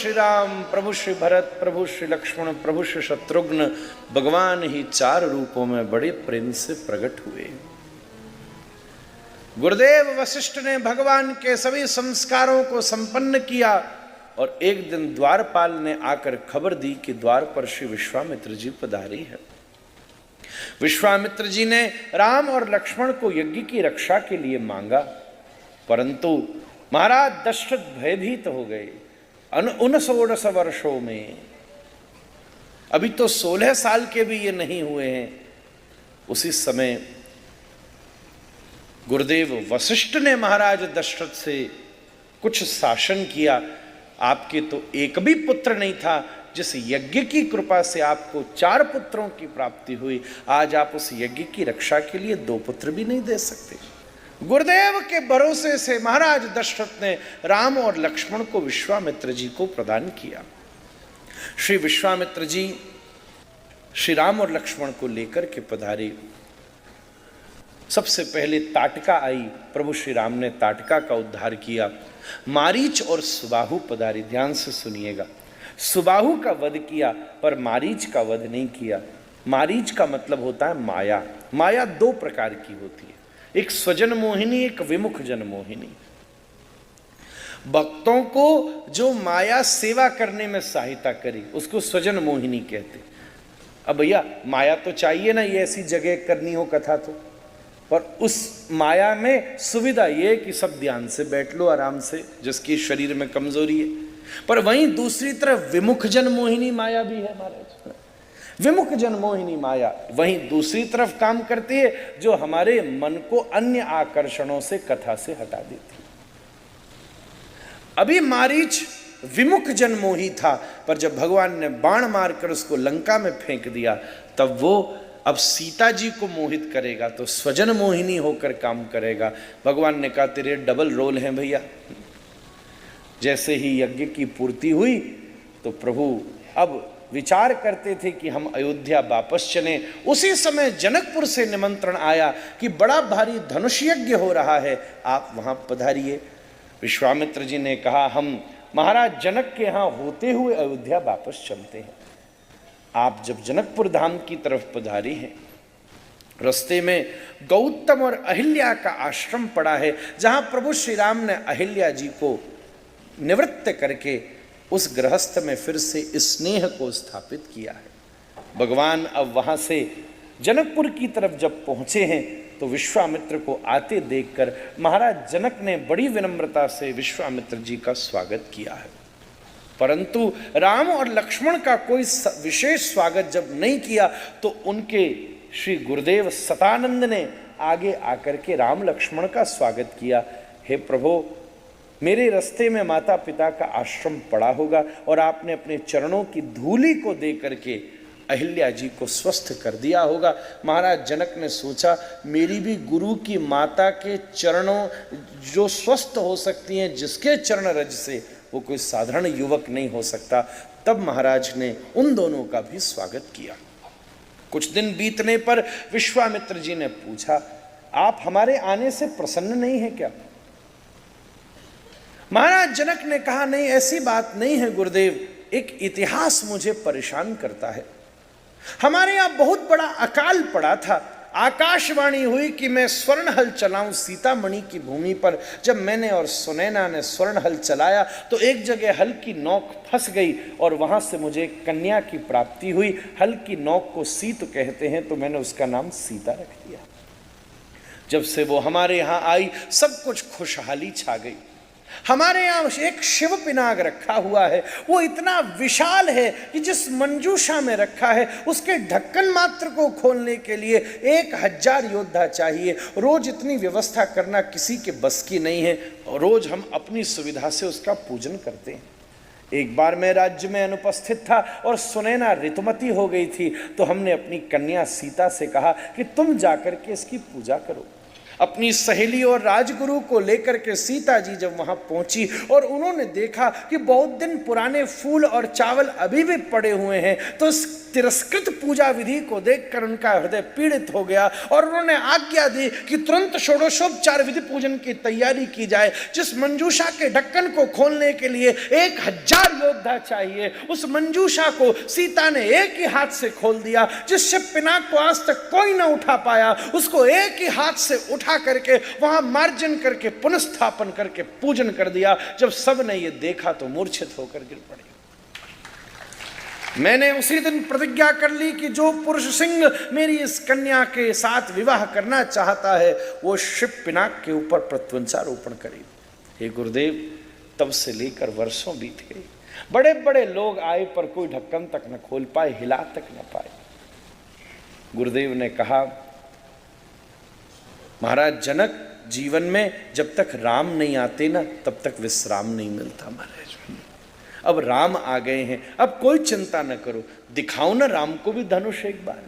श्री राम, प्रभु श्री भरत, प्रभु श्री लक्ष्मण, प्रभु श्री शत्रुघ्न भगवान ही 4 रूपों में बड़े प्रेम से प्रकट हुए। गुरुदेव वशिष्ठ ने भगवान के सभी संस्कारों को संपन्न किया और एक दिन द्वारपाल ने आकर खबर दी कि द्वार पर श्री विश्वामित्र जी पधारी है। विश्वामित्र जी ने राम और लक्ष्मण को यज्ञ की रक्षा के लिए मांगा, परंतु महाराज दशरथ भयभीत हो गए। 19 वर्षों में, अभी तो 16 साल के भी ये नहीं हुए हैं, उसी समय गुरुदेव वशिष्ठ ने महाराज दशरथ से कुछ शासन किया। आपके तो एक भी पुत्र नहीं था, जिस यज्ञ की कृपा से आपको 4 पुत्रों की प्राप्ति हुई, आज आप उस यज्ञ की रक्षा के लिए 2 पुत्र भी नहीं दे सकते। गुरुदेव के भरोसे से महाराज दशरथ ने राम और लक्ष्मण को विश्वामित्र जी को प्रदान किया। श्री विश्वामित्र जी श्री राम और लक्ष्मण को लेकर के पधारे। सबसे पहले ताटका आई, प्रभु श्री राम ने ताटका का उद्धार किया। मारीच और सुबाहु पधारी, ध्यान से सुनिएगा। सुबाहु का वध किया पर मारीच का वध नहीं किया। मारीच का मतलब होता है माया। माया 2 प्रकार की होती है, एक स्वजन मोहिनी, एक विमुख जन मोहिनी। भक्तों को जो माया सेवा करने में सहायता करे उसको स्वजन मोहिनी कहते। अब भैया माया तो चाहिए ना, ये ऐसी जगह करनी हो कथा तो, पर उस माया में सुविधा ये कि सब ध्यान से बैठ लो आराम से, जिसकी शरीर में कमजोरी है। पर वहीं दूसरी तरफ विमुख जन मोहिनी माया भी है महाराज। विमुख जन मोहिनी माया वहीं दूसरी तरफ काम करती है, जो हमारे मन को अन्य आकर्षणों से, कथा से हटा देती है। अभी मारीच विमुख जन मोही था, पर जब भगवान ने बाण मारकर उसको लंका में फेंक दिया, तब वो अब सीता जी को मोहित करेगा तो स्वजन मोहिनी होकर काम करेगा। भगवान ने कहा तेरे डबल रोल हैं भैया। जैसे ही यज्ञ की पूर्ति हुई तो प्रभु अब विचार करते थे कि हम अयोध्या वापस चलें। उसी समय जनकपुर से निमंत्रण आया कि बड़ा भारी धनुष यज्ञ हो रहा है, आप वहां पधारिए। विश्वामित्र जी ने कहा हम महाराज जनक के यहाँ होते हुए अयोध्या वापस चलते हैं। आप जब जनकपुर धाम की तरफ पधारे हैं, रास्ते में गौतम और अहिल्या का आश्रम पड़ा है, जहां प्रभु श्री राम ने अहिल्या जी को निवृत्त करके उस गृहस्थ में फिर से स्नेह को स्थापित किया है। भगवान अब वहां से जनकपुर की तरफ जब पहुंचे हैं तो विश्वामित्र को आते देखकर महाराज जनक ने बड़ी विनम्रता से विश्वामित्र जी का स्वागत किया है, परंतु राम और लक्ष्मण का कोई विशेष स्वागत जब नहीं किया तो उनके श्री गुरुदेव सतानंद ने आगे आकर के राम लक्ष्मण का स्वागत किया। हे प्रभु, मेरे रास्ते में माता पिता का आश्रम पड़ा होगा और आपने अपने चरणों की धूली को दे करके अहिल्या जी को स्वस्थ कर दिया होगा। महाराज जनक ने सोचा मेरी भी गुरु की माता के चरणों जो स्वस्थ हो सकती हैं, जिसके चरण रज से, वो कोई साधारण युवक नहीं हो सकता। तब महाराज ने उन दोनों का भी स्वागत किया। कुछ दिन बीतने पर विश्वामित्र जी ने पूछा आप हमारे आने से प्रसन्न नहीं है क्या? महाराज जनक ने कहा नहीं, ऐसी बात नहीं है गुरुदेव, एक इतिहास मुझे परेशान करता है। हमारे यहाँ बहुत बड़ा अकाल पड़ा था, आकाशवाणी हुई कि मैं स्वर्ण हल चलाऊं सीतामढ़ी की भूमि पर। जब मैंने और सुनैना ने स्वर्ण हल चलाया तो एक जगह हल की नोक फंस गई और वहां से मुझे एक कन्या की प्राप्ति हुई। हल की नोक को सीत कहते हैं, तो मैंने उसका नाम सीता रख दिया। जब से वो हमारे यहाँ आई सब कुछ खुशहाली छा गई। हमारे यहाँ एक शिव पिनाग रखा हुआ है, वो इतना विशाल है कि जिस मंजूषा में रखा है उसके ढक्कन मात्र को खोलने के लिए 1000 योद्धा चाहिए। रोज इतनी व्यवस्था करना किसी के बस की नहीं है। रोज हम अपनी सुविधा से उसका पूजन करते हैं। एक बार मैं राज्य में अनुपस्थित था और सुनैना ऋतुमती हो गई थी, तो हमने अपनी कन्या सीता से कहा कि तुम जाकर के इसकी पूजा करो। अपनी सहेली और राजगुरु को लेकर के सीता जी जब वहां पहुंची और उन्होंने देखा कि बहुत दिन पुराने फूल और चावल अभी भी पड़े हुए हैं, तो इस तिरस्कृत पूजा विधि को देखकर उनका हृदय पीड़ित हो गया और उन्होंने आज्ञा दी कि तुरंत षोडशोपचार विधि पूजन की तैयारी की जाए। जिस मंजूषा के ढक्कन को खोलने के लिए 1000 योद्धा चाहिए, उस मंजूषा को सीता ने एक ही हाथ से खोल दिया। जिस शिव पिनाक को आज तक कोई ना उठा पाया, उसको एक ही हाथ से उठा करके वहां मार्जन करके पुनर्स्थापन करके पूजन कर दिया। जब सब ने ये देखा तो मूर्छित होकर गिर पड़े। मैंने उसी दिन प्रतिज्ञा कर ली कि जो पुरुष सिंह मेरी इस कन्या के साथ विवाह करना चाहता है वो शिव पिनाक के ऊपर प्रत्वंचारोपण करे। हे गुरुदेव, तब से लेकर वर्षों बीत गए। बड़े बड़े लोग आए पर कोई ढक्कन तक न खोल पाए, हिला तक न पाए। गुरुदेव ने कहा, महाराज जनक, जीवन में जब तक राम नहीं आते ना तब तक विश्राम नहीं मिलता महाराज। अब राम आ गए हैं, अब कोई चिंता न करो, दिखाओ ना राम को भी धनुष एक बार।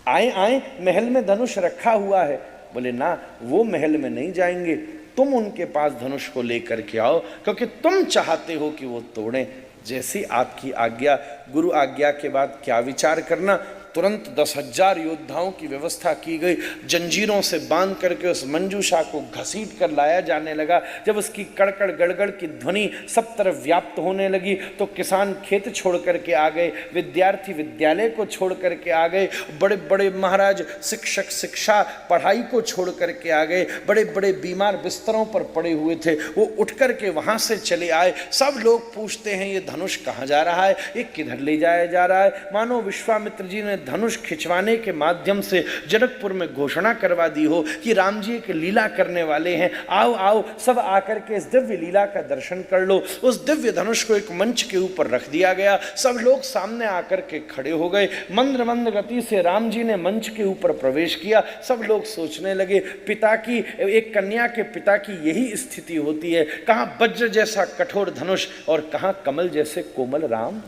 आए आए, महल में धनुष रखा हुआ है। बोले ना, वो महल में नहीं जाएंगे, तुम उनके पास धनुष को लेकर के आओ, क्योंकि तुम चाहते हो कि वो तोड़ें। जैसी आपकी आज्ञा। गुरु आज्ञा के बाद क्या विचार करना, तुरंत 10,000 योद्धाओं की व्यवस्था की गई। जंजीरों से बांध करके उस मंजूषा को घसीट कर लाया जाने लगा। जब उसकी कड़कड़ गड़गड़ की ध्वनि सब तरफ व्याप्त होने लगी तो किसान खेत छोड़ करके आ गए, विद्यार्थी विद्यालय को छोड़ करके आ गए, बड़े बड़े महाराज शिक्षक शिक्षा पढ़ाई को छोड़ करके आ गए, बड़े बड़े बीमार बिस्तरों पर पड़े हुए थे, वो उठ करके वहाँ से चले आए। सब लोग पूछते हैं ये धनुष कहाँ जा रहा है, ये किधर ले जाया जा रहा है। मानो विश्वामित्र जी ने धनुष खिंचवाने के माध्यम से जनकपुर में घोषणा करवा दी हो कि राम जी एक लीला करने वाले हैं, आओ आओ सब आकर के इस दिव्य लीला का दर्शन कर लो। उस दिव्य धनुष को एक मंच के ऊपर रख दिया गया। सब लोग सामने आकर के खड़े हो गए। मंद मंद गति से राम जी ने मंच के ऊपर प्रवेश किया। सब लोग सोचने लगे, पिता की, एक कन्या के पिता की यही स्थिति होती है, कहाँ वज्र जैसा कठोर धनुष और कहाँ कमल जैसे कोमल राम।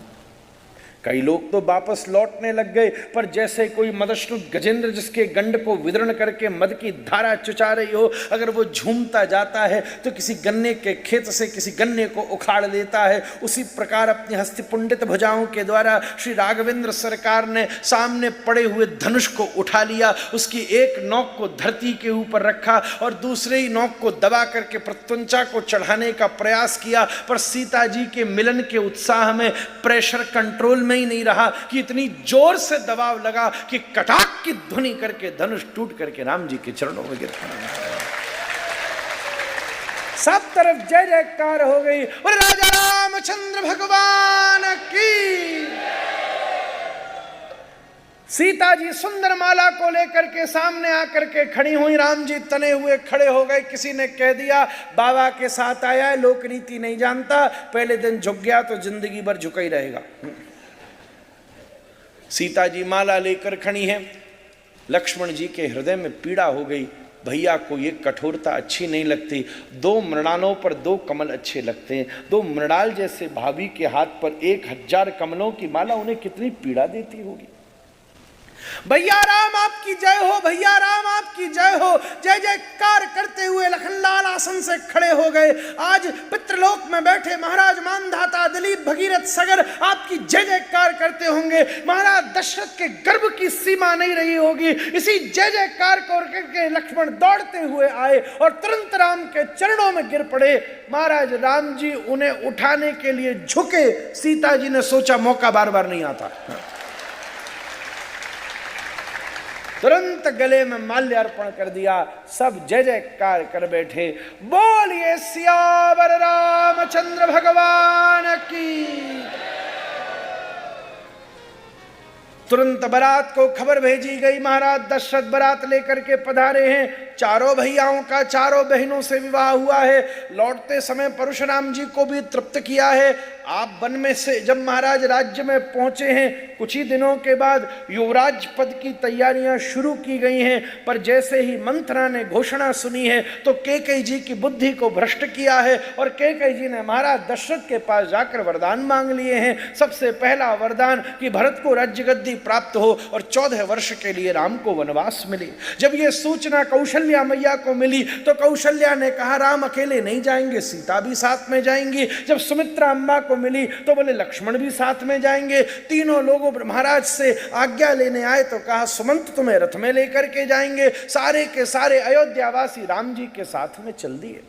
कई लोग तो वापस लौटने लग गए, पर जैसे कोई मदश्नुत गजेंद्र जिसके गंड को विदरण करके मद की धारा चुचा रही हो, अगर वो झूमता जाता है तो किसी गन्ने के खेत से किसी गन्ने को उखाड़ लेता है, उसी प्रकार अपनी हस्तिपुंडित भुजाओं के द्वारा श्री राघवेंद्र सरकार ने सामने पड़े हुए धनुष को उठा लिया। उसकी एक नोक को धरती के ऊपर रखा और दूसरे ही नोक को दबा करके प्रत्यंचा को चढ़ाने का प्रयास किया, पर सीता जी के मिलन के उत्साह में प्रेशर कंट्रोल ही नहीं रहा कि इतनी जोर से दबाव लगा कि कटाक की ध्वनि करके धनुष टूट करके राम जी के चरणों में गिर पड़ा। सब तरफ जय जयकार हो गई और राजा रामचंद्र भगवान की। सीता जी सुंदर माला को लेकर के सामने आकर के खड़ी हुई, राम जी तने हुए खड़े हो गए। किसी ने कह दिया बाबा के साथ आया है, लोक रीति नहीं जानता, पहले दिन झुक गया तो जिंदगी भर झुका ही रहेगा। सीता जी माला लेकर खड़ी हैं। लक्ष्मण जी के हृदय में पीड़ा हो गई, भैया को ये कठोरता अच्छी नहीं लगती। 2 मृणालों पर 2 कमल अच्छे लगते हैं, 2 मृणाल जैसे भाभी के हाथ पर 1000 कमलों की माला उन्हें कितनी पीड़ा देती होगी। भैया राम आपकी जय हो, भैया राम आपकी जय हो। जय जयकार करते हुए लखनलाल आसन से खड़े हो गए। आज पितृलोक में बैठे महाराज मानधाता दिलीप भगीरथ सगर आपकी जय जयकार करते होंगे। महाराज दशरथ के गर्भ की सीमा नहीं रही होगी। इसी जय जयकार को करके लक्ष्मण दौड़ते हुए आए और तुरंत राम के चरणों में गिर पड़े। महाराज राम जी उन्हें उठाने के लिए झुके। सीता जी ने सोचा मौका बार बार नहीं आता, तुरंत गले में माल्य अर्पण कर दिया। सब जय जयकार कर बैठे, बोलिए सियावर रामचंद्र भगवान की। तुरंत बारात को खबर भेजी गई, महाराज दशरथ बारात लेकर के पधारे हैं। चारों भैयाओं का चारों बहनों से विवाह हुआ है। लौटते समय परशुराम जी को भी तृप्त किया है। आप वन में से जब महाराज राज्य में पहुंचे हैं, कुछ ही दिनों के बाद युवराज पद की तैयारियां शुरू की गई हैं, पर जैसे ही मंथरा ने घोषणा सुनी है तो कैकेयी जी की बुद्धि को भ्रष्ट किया है और कैकेयी जी ने महाराज दशरथ के पास जाकर वरदान मांग लिए हैं। सबसे पहला वरदान कि भरत को राज्य गद्दी प्राप्त हो और 14 वर्ष के लिए राम को वनवास मिले। जब ये सूचना कौशल्या मैया को मिली तो कौशल्या ने कहा राम अकेले नहीं जाएंगे, सीता भी साथ में जाएंगी। जब सुमित्रा अम्मा को मिली तो बोले लक्ष्मण भी साथ में जाएंगे। तीनों लोगों महाराज से आज्ञा लेने आए तो कहा सुमंत तुम्हें रथ में लेकर के जाएंगे। सारे के सारे अयोध्यावासी राम जी के साथ में चल दिए।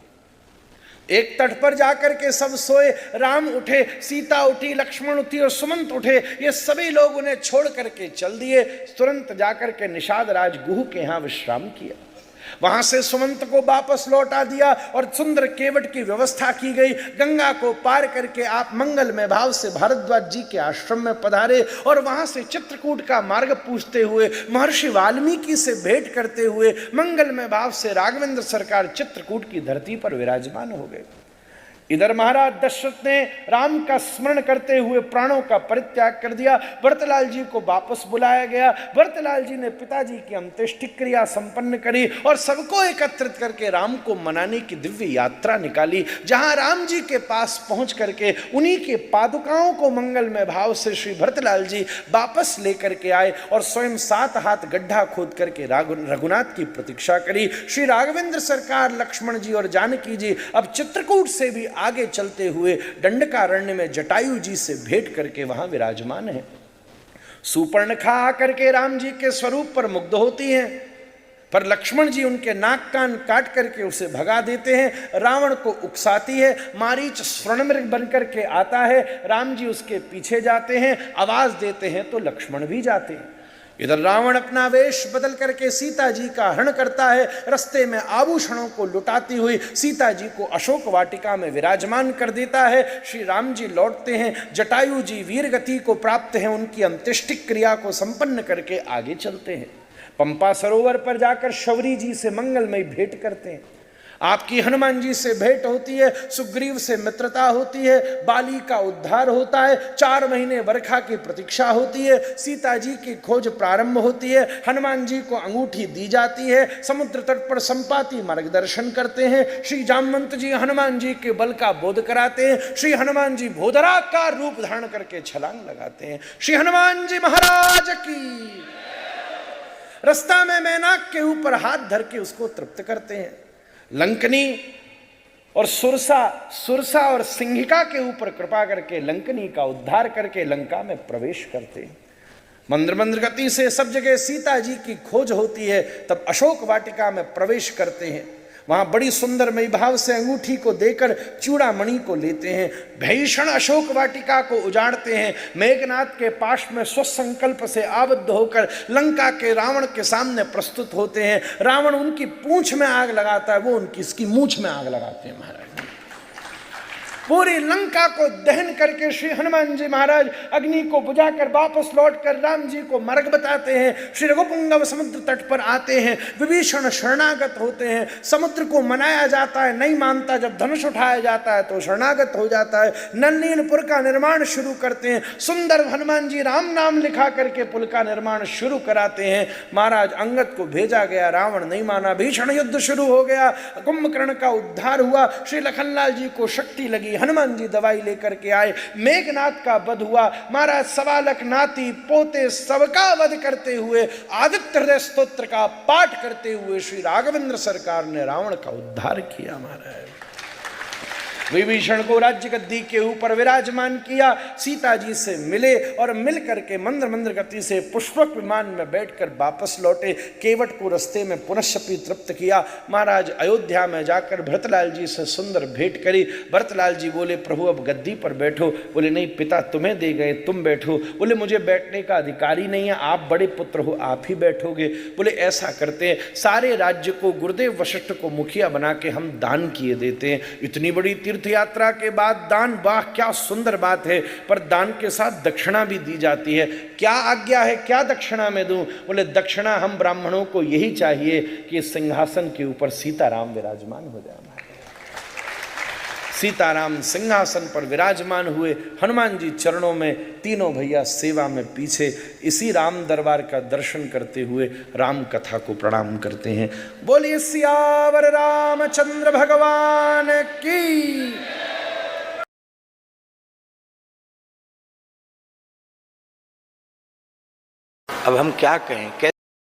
एक तट पर जाकर के सब सोए, राम उठे, सीता उठी, लक्ष्मण उठी और सुमंत उठे। ये सभी लोग उन्हें छोड़ करके चल दिए। तुरंत जाकर के निषाद राज गुह के यहां विश्राम किया। वहां से सुमंत को वापस लौटा दिया और सुंदर केवट की व्यवस्था की गई। गंगा को पार करके आप मंगलमय भाव से भारद्वाज जी के आश्रम में पधारे और वहां से चित्रकूट का मार्ग पूछते हुए महर्षि वाल्मीकि से भेंट करते हुए मंगलमय भाव से राघवेंद्र सरकार चित्रकूट की धरती पर विराजमान हो गए। इधर महाराज दशरथ ने राम का स्मरण करते हुए प्राणों का परित्याग कर दिया। भरतलाल जी को वापस बुलाया गया। भरतलाल जी ने पिताजी की अंत्येष्टि क्रिया संपन्न करी और सबको एकत्रित करके राम को मनाने की दिव्य यात्रा निकाली, जहां राम जी के पास पहुंच करके उन्हीं के पादुकाओं को मंगलमय भाव से श्री भरतलाल जी वापस लेकर के आए और स्वयं 7 हाथ गड्ढा खोद करके रघुनाथ की प्रतीक्षा करी। श्री राघवेंद्र सरकार, लक्ष्मण जी और जानकी जी अब चित्रकूट से भी आगे चलते हुए दंडकारण्य में जटायु जी से भेंट करके वहां विराजमान है। सुपर्णखा आकर के राम जी के स्वरूप पर मुग्ध होती हैं, पर लक्ष्मण जी उनके नाक कान काट करके उसे भगा देते हैं। रावण को उकसाती है। मारीच स्वर्णमृग बनकर के आता है। राम जी उसके पीछे जाते हैं, आवाज देते हैं तो लक्ष्मण भी जाते हैं। इधर रावण अपना वेश बदल करके सीता जी का हरण करता है। रास्ते में आभूषणों को लुटाती हुई सीता जी को अशोक वाटिका में विराजमान कर देता है। श्री राम जी लौटते हैं। जटायु जी वीर गति को प्राप्त हैं। उनकी अंत्येष्टि क्रिया को संपन्न करके आगे चलते हैं। पंपा सरोवर पर जाकर शबरी जी से मंगलमय भेंट करते हैं। आपकी हनुमान जी से भेंट होती है। सुग्रीव से मित्रता होती है। बाली का उद्धार होता है। 4 महीने वर्षा की प्रतीक्षा होती है। सीता जी की खोज प्रारंभ होती है। हनुमान जी को अंगूठी दी जाती है। समुद्र तट पर संपाति मार्गदर्शन करते हैं। श्री जामवंत जी हनुमान जी के बल का बोध कराते हैं। श्री हनुमान जी भोदराकार रूप धारण करके छलांग लगाते हैं। श्री हनुमान जी महाराज की। रास्ता में मैनाक के ऊपर हाथ धर के उसको तृप्त करते हैं। लंकनी और सुरसा और सिंहिका के ऊपर कृपा करके लंकनी का उद्धार करके लंका में प्रवेश करते हैं। मंद्र मंद्र गति से सब जगह सीता जी की खोज होती है। तब अशोक वाटिका में प्रवेश करते हैं। वहां बड़ी सुंदर मई भाव से अंगूठी को देकर चूड़ामणि को लेते हैं। भीषण अशोक वाटिका को उजाड़ते हैं। मेघनाथ के पाश में स्वसंकल्प से आबद्ध होकर लंका के रावण के सामने प्रस्तुत होते हैं। रावण उनकी पूंछ में आग लगाता है, वो उनकी इसकी मूंछ में आग लगाते हैं। महाराज पूरी लंका को दहन करके श्री हनुमान जी महाराज अग्नि को बुझाकर वापस लौटकर राम जी को मार्ग बताते हैं। श्री रघुपुंगव समुद्र तट पर आते हैं। विभीषण शरणागत होते हैं। समुद्र को मनाया जाता है, नहीं मानता। जब धनुष उठाया जाता है तो शरणागत हो जाता है। नलनीलपुर का निर्माण शुरू करते हैं। सुंदर हनुमान जी राम नाम लिखा करके पुल का निर्माण शुरू कराते हैं। महाराज अंगद को भेजा गया, रावण नहीं माना। भीषण युद्ध शुरू हो गया। कुंभकर्ण का उद्धार हुआ। श्री लखनलाल जी को शक्ति लगी। हनुमान जी दवाई लेकर के आए। मेघनाथ का वध हुआ। महाराज सवालक नाती पोते सबका वध करते हुए आदित्य हृदय स्तोत्र का पाठ करते हुए श्री राघवेंद्र सरकार ने रावण का उद्धार किया। महाराज विभीषण को राज्य गद्दी के ऊपर विराजमान किया। सीता जी से मिले और मिल करके मंद्र मंद्र गति से पुष्पक विमान में बैठकर वापस लौटे। केवट को रस्ते में पुनश्चपी तृप्त किया। महाराज अयोध्या में जाकर भरतलाल जी से सुंदर भेंट करी। भरतलाल जी बोले प्रभु अब गद्दी पर बैठो। बोले नहीं पिता तुम्हें दे गए, तुम बैठो। बोले मुझे बैठने का अधिकार ही नहीं है, आप बड़े पुत्र हो, आप ही बैठोगे। बोले ऐसा करते हैं, सारे राज्य को गुरुदेव वशिष्ठ को मुखिया बना के हम दान किए देते हैं। इतनी बड़ी तीर्थ यात्रा के बाद दान, वाह क्या सुंदर बात है। पर दान के साथ दक्षिणा भी दी जाती है। क्या आज्ञा है, क्या दक्षिणा में दूं? बोले दक्षिणा हम ब्राह्मणों को यही चाहिए कि सिंहासन के ऊपर सीताराम विराजमान हो जाए। सीताराम सिंहासन पर विराजमान हुए। हनुमान जी चरणों में, तीनों भैया सेवा में पीछे। इसी राम दरबार का दर्शन करते हुए राम कथा को प्रणाम करते हैं। बोलिए सियावर रामचंद्र भगवान की। अब हम क्या कहें, कैसे